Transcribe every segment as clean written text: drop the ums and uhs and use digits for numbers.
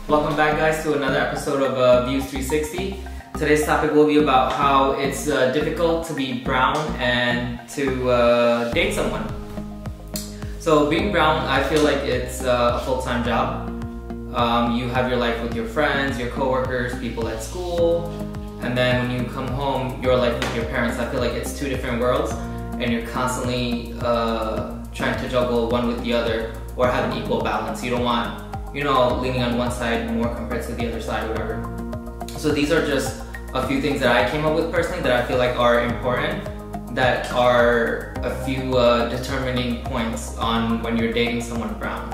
Welcome back, guys, to another episode of Views 360. Today's topic will be about how it's difficult to be brown and to date someone. So being brown, I feel like it's a full-time job. You have your life with your friends, your coworkers, people at school, and then when you come home, your life with your parents. I feel like it's two different worlds, and you're constantly trying to juggle one with the other or have an equal balance. You don't want, leaning on one side more compared to the other side, whatever. So these are just a few things that I came up with personally that I feel like are important, that are a few determining points on when you're dating someone brown.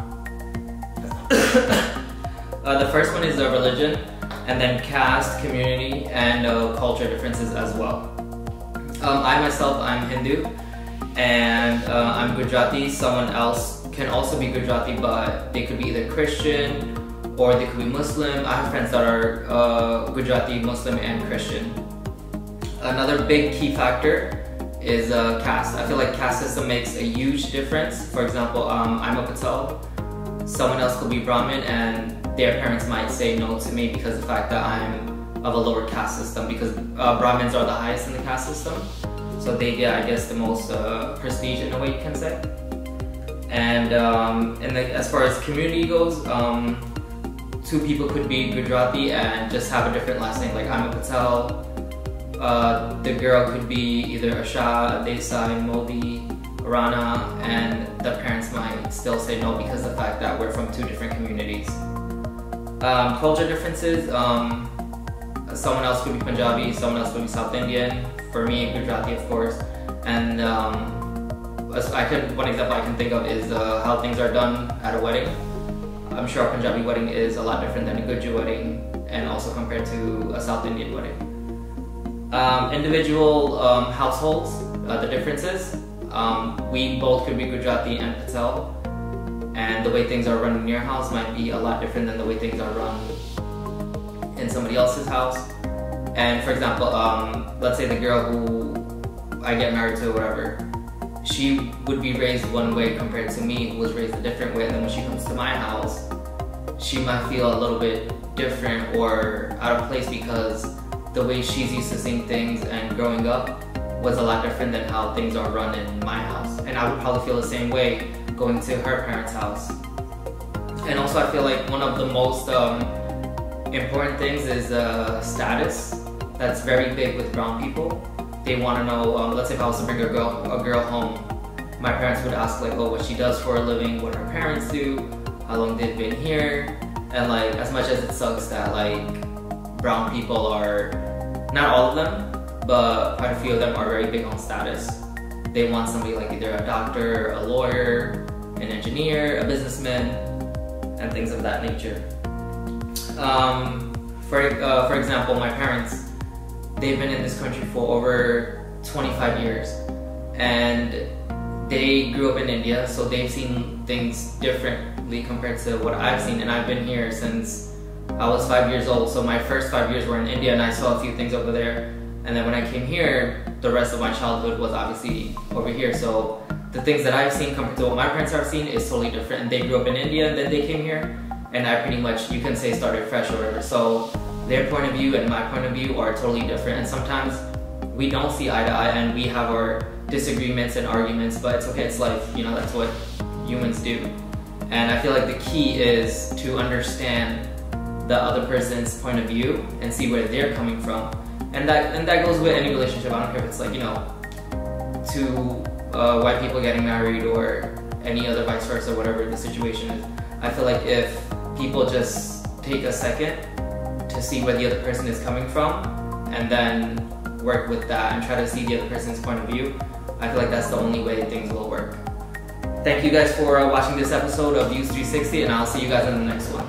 The first one is religion, and then caste, community, and culture differences as well. I myself, I'm Hindu, and I'm Gujarati. Someone else can also be Gujarati, but they could be either Christian or they could be Muslim. I have friends that are Gujarati, Muslim, and Christian. Another big key factor is caste. I feel like caste system makes a huge difference. For example, I'm a Patel. Someone else could be Brahmin, and their parents might say no to me because of the fact that I'm of a lower caste system, because Brahmins are the highest in the caste system. So they get, I guess, the most prestige in a way you can say. And as far as community goes, two people could be Gujarati and just have a different last name. Like I'm a Patel. The girl could be either Asha, Desai, Modi, Rana, and the parents might still say no because of the fact that we're from two different communities. Culture differences. Someone else could be Punjabi, someone else could be South Indian. For me, Gujarati, of course. And one example I can think of is how things are done at a wedding. I'm sure a Punjabi wedding is a lot different than a Guju wedding, and also compared to a South Indian wedding. Individual households, the differences. We both could be Gujarati and Patel, and the way things are run in your house might be a lot different than the way things are run in somebody else's house. And for example, let's say the girl who I get married to or whatever, she would be raised one way compared to me who was raised a different way, and then when she comes to my house, she might feel a little bit different or out of place because the way she's used to seeing things and growing up was a lot different than how things are run in my house. And I would probably feel the same way going to her parents' house. And also I feel like one of the most important things is status. That's very big with brown people. They want to know, let's say if I was to bring a girl home, my parents would ask like, oh, what she does for a living, what her parents do, how long they've been here. And like, as much as it sucks that like brown people are, not all of them, but quite a few of them are very big on status. They want somebody like either a doctor, a lawyer, an engineer, a businessman, and things of that nature. For example, my parents, they've been in this country for over 25 years, and they grew up in India, so they've seen things differently compared to what I've seen, and I've been here since I was 5 years old. So my first 5 years were in India, and I saw a few things over there, and then when I came here, the rest of my childhood was obviously over here. So the things that I've seen compared to what my parents have seen is totally different, and they grew up in India and then they came here, and I pretty much, you can say, started fresh or whatever. So their point of view and my point of view are totally different, and sometimes we don't see eye to eye and we have our disagreements and arguments, but it's okay, it's life, that's what humans do. And I feel like the key is to understand the other person's point of view and see where they're coming from. And that goes with any relationship. I don't care if it's like, two white people getting married or any other vice versa, whatever the situation is. I feel like if people just take a second to see where the other person is coming from and then work with that and try to see the other person's point of view, I feel like that's the only way things will work. Thank you guys for watching this episode of Views 360, and I'll see you guys in the next one.